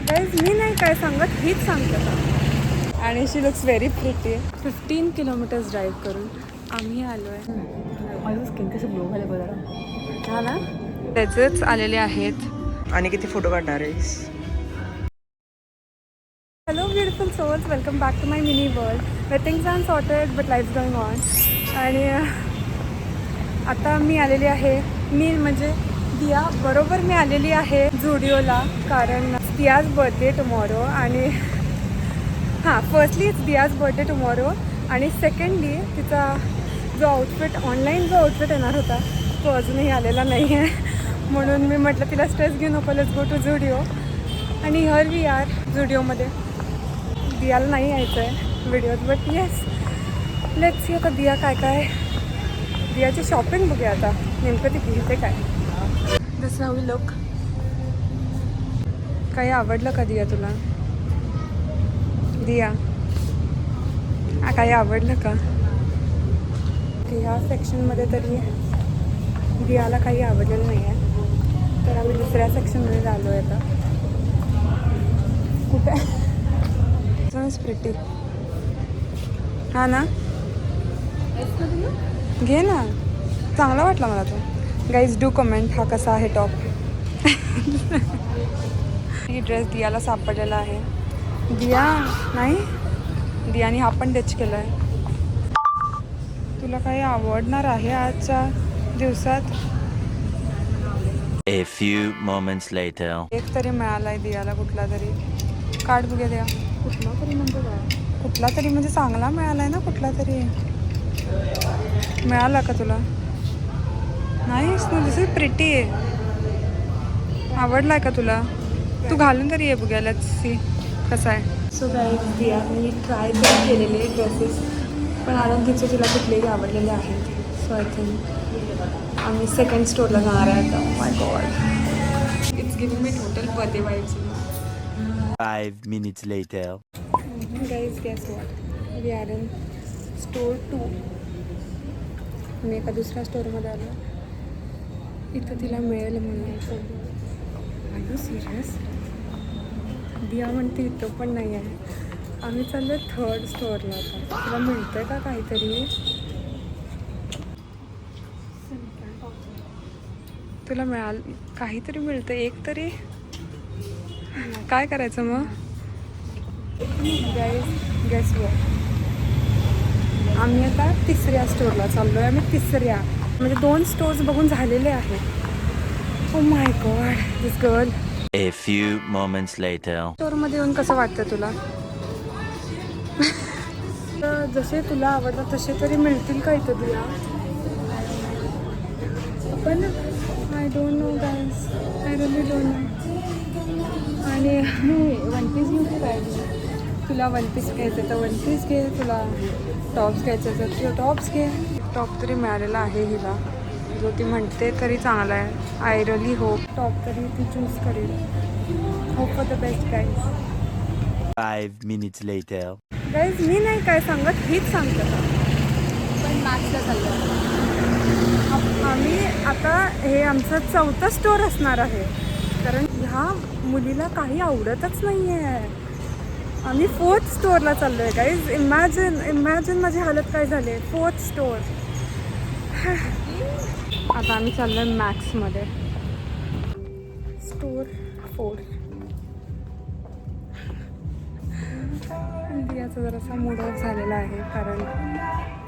Guys मी नाही काय सांगत, हीच सांगतं. आणि she looks very pretty. 15 kilometres drive करून आम्ही आलो आहे. माझं स्किन कसं ग्लो झालं बघा. हा ना, त्याचेच आलेले आहेत. आणि किती फोटो काढणार आहेस? Hello beautiful souls, welcome back to my mini world where things are sorted but life going on. आणि आता मी आलेली आहे, मी म्हणजे दिया बरोबर मी आलेली आहे झुडिओला, कारण दियाज बर्थडे टुमॉरो. आणि हां, firstly it's Diya's birthday tomorrow, आणि सेकंडली तिचा जो आउटफिट ऑनलाईन जो आउटफिट येणार होता तो अजूनही आलेला नाही आहे. म्हणून मी म्हटलं तिला स्ट्रेस घेऊ नको, लेट्स गो टू झुडिओ. आणि हर वी आर झुडिओमध्ये. दियाला नाही यायचं आहे व्हिडिओत, बट येस लेट्स सी आता दिया काय काय, दियाची शॉपिंग बघूया आता नेमकं ती घेते काय. This how we look. काही आवडलं का दिया तुला? दिया काही आवडलं का? ह्या सेक्शनमध्ये तरी दियाला काही आवडलेलं नाही आहे, तर आम्ही दुसऱ्या सेक्शनमध्ये आलो आहे आता. कुठे प्रिटी. हा ना, घे ना, चांगला वाटला मला तो. गाईज डू कमेंट हा कसा आहे टॉप. ही ड्रेस दियाला सापडलेला आहे. दिया नाही, दियाने हा पण टच केला आहे. तुला काही आवडणार आहे आजच्या दिवसात? A few moments later. एक तरी मिळाला आहे दियाला, कुठला तरी. कार्ड बघूया द्या. कुठला तरी म्हणतो का? कुठला तरी म्हणजे चांगला मिळाला आहे ना, कुठला तरी मिळाला का तुला? नाही, तू दिस इज प्रिटी आहे. आवडला आहे का तुला? तू घालून तरी ये, बघूया लेट्स सी कसा आहे. सो गाईज दिया मी ट्राय तरी केलेले ड्रेसेस, पण आनंद तिचे तिला कुठलेही आवडलेले आहेत. सो आय थिंक आम्ही सेकंड स्टोरला जाणार आहे आता. My god, it's giving me total birthday vibes. 5 minutes later. Guys guess what, we are in store 2. मी एका दुसऱ्या स्टोरमध्ये आलो. इथं तिला मिळेल म्हणून. R you serious? दिया म्हणते इथं पण नाही आहे. आम्ही चाललो थर्ड स्टोअरला. आता तुला मिळतं का काहीतरी? तुला मिळाल काहीतरी मिळतं एक तरी? काय करायचं मग? गाईज गेस वॉट, आम्ही आता तिसऱ्या स्टोअरला चाललो आहे. आम्ही तिसऱ्या म्हणजे 2 स्टोर्स बघून झालेले आहेत. Oh my God, this girl. A few moments later. स्टोअरमध्ये येऊन कसं वाटतं तुला? तर जसे तुला आवडतात तसे तरी मिळतील का इथं दिया? पण I don't know guys, I really don't know. आणि वन पीस घेऊ काय? तुला वन पीस घ्यायचं तर वन पीस घे, तुला टॉप्स घ्यायचं तर तुला टॉप्स घे. टॉप तरी मिळालेला आहे हिला, जो ती म्हणते तरी चांगला आहे. आय रिअली होप टॉप तरी ती चूज करेल. Hope for the best guys. 5 minutes later. Guys मी नाही काय सांगत, हीच सांगतं. पण मॅक्सला चाललं. आम्ही आता हे आमचं 4थं स्टोअर असणार आहे, कारण ह्या मुलीला काही आवडतच नाही आहे. आम्ही 4th स्टोअरला चाललो आहे गाईज. इमॅजिन माझी हालत काय झाली आहे. 4th store. आता आम्ही चाललो आहे मॅक्समध्ये, स्टोअर 4. दियाचा जरासा मूड ऑफ झालेला आहे, कारण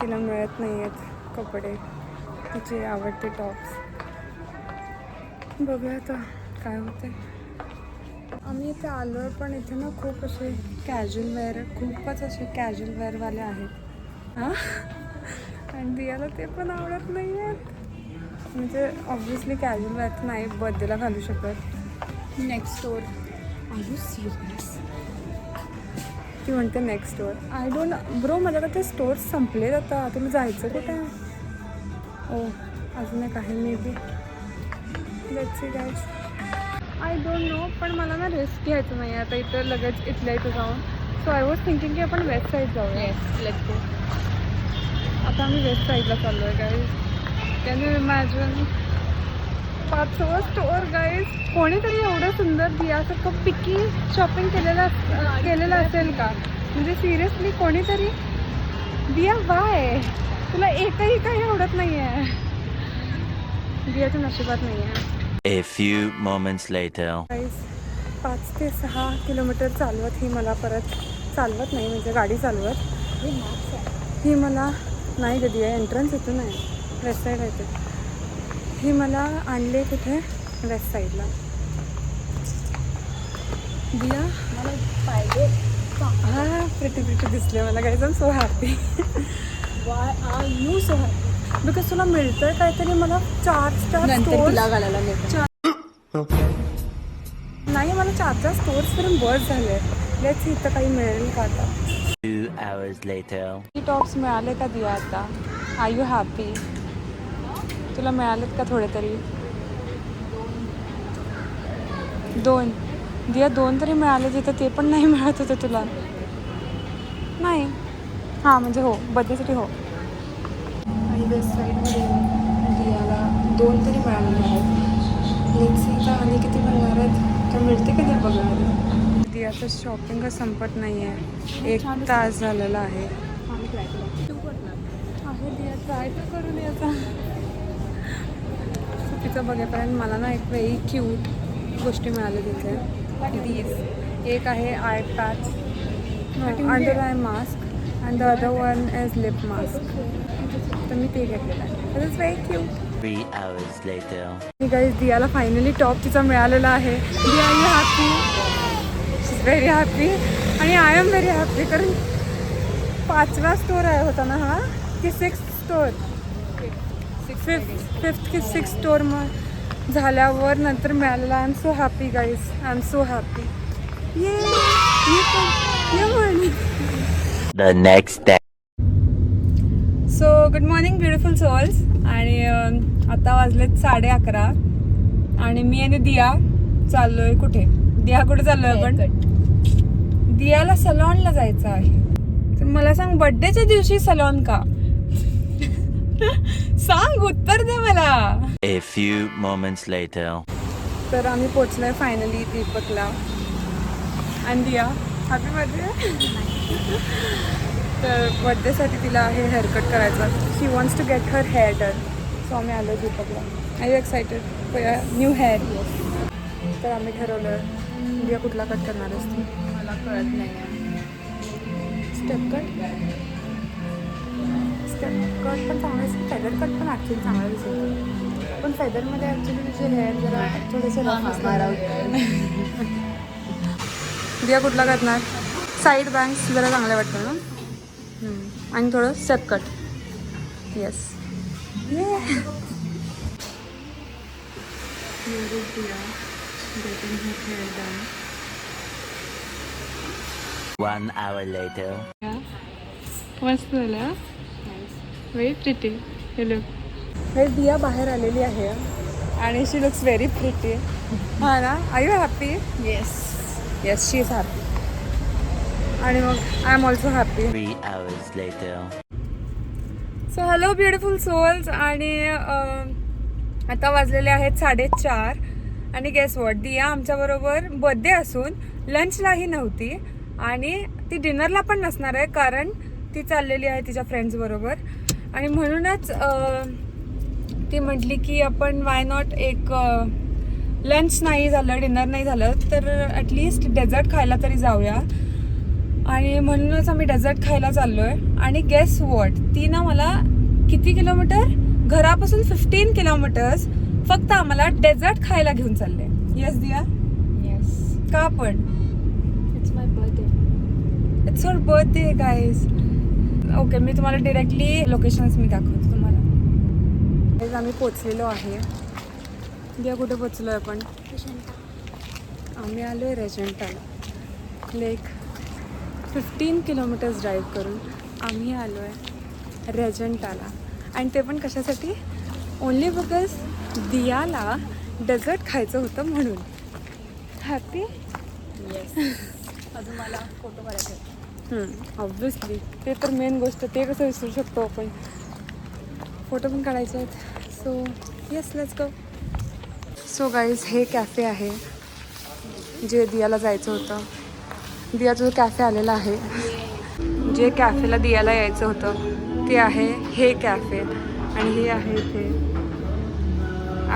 तिला मिळत नाही आहेत कपडे, तिचे आवडते टॉप्स. बघूया आता काय होते. आम्ही इथे आलो आहे, पण इथे ना खूप असे कॅज्युअल वेअर, खूपच असे कॅज्युअल वेअरवाले आहेत. हां, आणि दियाला ते पण आवडत नाही आहेत. म्हणजे ऑब्व्हियसली कॅज्युअल वेअर नाही बर्थडेला घालू शकत. Next store. Are you serious? ती म्हणते next store. I don't bro, माझ्याकडे ते स्टोअर्स संपलेत आता. तुम्ही जायचं कुठे? ओ अजून एक आहे may be. Let's see guys. I don't know, पण मला ना रिस्क घ्यायचं नाही आहे आता इथं लगेच इथल्या इथं जाऊन. सो आय वॉज थिंकिंग की आपण वेस्ट साईड जाऊया. Yes, let's go. आता आम्ही वेस्ट साईडला चाललो आहे गाईज. Can you imagine? 5वा स्टोअर गाईज. कोणीतरी एवढं सुंदर दियासारखं पिकी शॉपिंग केलेलं असेल का? म्हणजे सिरियसली कोणीतरी. दिया बाय, तुला एकही काही आवडत नाही आहे. दियाच्या नशिबात नाही आहे. A few moments later. Guys 5 ते 6 किलोमीटर चालवत ही मला परत चालवत नाही म्हणजे गाडी चालवत ही मला नाही कधी आहे. एंट्रन्स इथून नाही, वेस्ट साईड आहे ते. ही मला आणले कुठे? वेस्ट साईडला. दिया मला पाहिजे. हां प्रिटी दिसले मला. Guys I am so happy. Why are you so happy? Because तुला मिळतंय काहीतरी. मला 4 स्टार नंतर तिला घालायला मिळतं. नाही, मला 4 स्टोर्स फिरून बस झाले. लेट्स इथं काही मिळेल का आता. 2 hours later. ही टॉप्स मिळाले का दिया आता? Are you happy? तुला मिळालेत का थोडे तरी? 2 दिया 2 तरी मिळाले जिथं ते पण नाही मिळत होते तुला. नाही, हां म्हणजे हो, बर्थडेसाठी हो. आणि वेस्ट साईडमध्ये दियाला 2 तरी मिळालेले आहेत. लेट्स सी का आणि किती मिळणार आहेत का मिळते का नाही बघायला. दियाचं शॉपिंगच संपत नाही आहे. 1 तास झालेला आहे. आहे दिया, ट्राय तर करून याचा. तिचं बघेपर्यंत मला ना एक वेळी क्यूट गोष्टी मिळाल्या तिथे. दीज एक आहे eye patch, under eye mask and the other one is lip mask. तर मी ते घेतलेलं आहे. It is very cute. 3 hours later. मी गाईज दियाला फायनली टॉप तिचा मिळालेला आहे. Diya you happy? She is very happy आणि आय एम व्हेरी हॅपी. कारण 5वा स्टोर आहे होता ना हा की 6th स्टोर? 5th की 6th स्टोर मग झाल्यावर नंतर मिळालेला. I am so happy guys. I am so happy. ये म्हण. The next day. So good morning beautiful souls. आणि आता वाजलेत 11:30 आणि मी आणि दिया चाललोय कुठे? दिया कुठे चाललोय आपण? दियाला सलॉनला जायचं आहे. तर मला सांग, बर्थडेच्या दिवशी सलॉन का? सांग, उत्तर दे मला. A few moments later. तर आम्ही पोचलोय फायनली दीपकला. आणि दिया हॅपी बर्थडे. तर बर्थडेसाठी तिला आहे हेअरकट करायचा. She wants to get her hair done. So आम्ही आलो दीपकला. I you excited for your new hair? तर आम्ही ठरवलं. दिया कुठला कट करणार आहेस तू? मला कळत नाही आहे. स्टेप कट पण चांगलं दिसेल. फेदर कट पण ॲक्च्युली चांगलं दिसेल. पण फेदरमध्ये ॲक्च्युली तुझे हेअर जरा थोडेसे रफ असणार. दिया कुठला करणार? साईड बँक्स जरा चांगल्या वाटतं ना. आणि थोडं step cut. Yes. One hour later. मस्त झालं. Very pretty. हे लुक. हे दिया बाहेर आलेली आहे आणि शी लुक्स व्हेरी प्रिटी. हा ना? Are you happy? Yes she is happy. आणि मग I am also happy. 3 hours later. So hello beautiful souls. आणि आता वाजलेले आहेत 4:30 आणि गेस वॉट, दिया आमच्याबरोबर बर्थडे असून लंचलाही नव्हती आणि ती डिनरला पण नसणार आहे कारण ती चाललेली आहे तिच्या फ्रेंड्सबरोबर. आणि म्हणूनच ती म्हटली की आपण वाय नॉट एक लंच नाही झालं, डिनर नाही झालं तर ॲटलिस्ट डेझर्ट खायला तरी जाऊया. आणि म्हणूनच आम्ही डेझर्ट खायला चाललो आहे. आणि गेस वॉट, ती ना मला किती किलोमीटर घरापासून 15 किलोमीटर्स फक्त आम्हाला डेझर्ट खायला घेऊन चालले. येस दिया? येस. का पण? It's my birthday. It's your birthday guys. Okay, मी तुम्हाला डिरेक्टली लोकेशन्स मी दाखवतो तुम्हाला. आम्ही पोचलेलो आहे. दिया कुठे पोचलो आहे आपण? आम्ही आलो आहे रेजंटाला. लाईक 15 किलोमीटर्स ड्राईव्ह करून आम्ही आलो आहे रेजंटाला. आणि ते पण कशासाठी? ओन्ली बिकॉज दियाला डेझर्ट खायचं होतं म्हणून. हॅपी? येस. अजून मला फोटो काढायचे. ऑब्विसली ते तर मेन गोष्ट. ते कसं विसरू शकतो आपण? फोटो पण काढायचे आहेत. So yes, let's go. So guys हे कॅफे आहे जे दियाला जायचं होतं. दियाचं जो कॅफे आलेला आहे, जे कॅफेला दियाला यायचं होतं ते आहे हे कॅफे. आणि हे आहे इथे.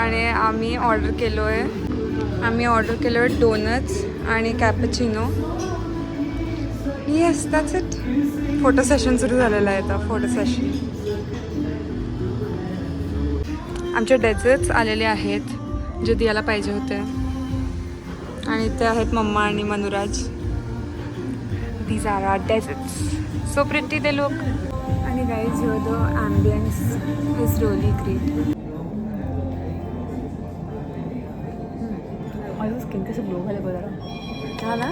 आणि आम्ही ऑर्डर केलो आहे डोनट्स आणि cappuccino. Yes, that's it. Photo session सुरू झालेलं आहे आता. Photo session. आमचे डेझर्ट्स आलेले आहेत जे दियाला पाहिजे होते. आणि ते आहेत मम्मा आणि Manuraj. These are are desserts. So pretty they look. आणि guys here the ambience is really great. माझं स्किन कसं ग्लो झालं बरं. हा ना.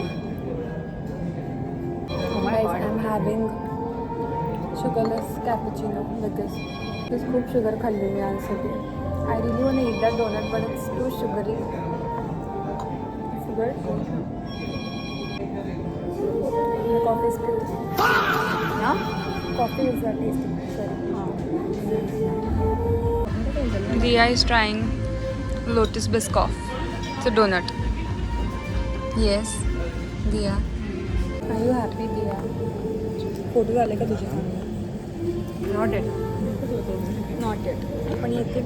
I am having sugarless cappuccino with this. खूप शुगर खाल्ली मी आजसाठी. I really want to eat that donut but it's too sugary. Sugar. Coffee is good. ना Coffee is tasty. Sorry. Diya is trying Lotus Biscoff. It's a donut. Yes, Diya. Are you happy, Diya? Photo झाले का तुझे? Not yet. Not yet. पण येते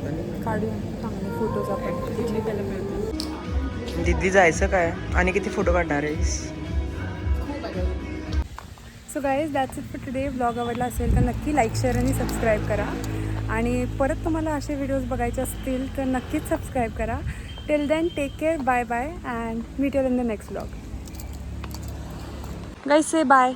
काढूया चांगले photos आपण. तिथे त्याला मिळतं. दिदी जायचं काय आणि किती फोटो काढणार आहेस? So guys that's it for today. Blog आवडला असेल तर नक्की लाईक, शेअर आणि सबस्क्राईब करा. आणि परत तुम्हाला असे व्हिडिओज बघायचे असतील तर नक्कीच सबस्क्राईब करा. Till then take care. Bye bye and meet you in the next blog. Guys say bye.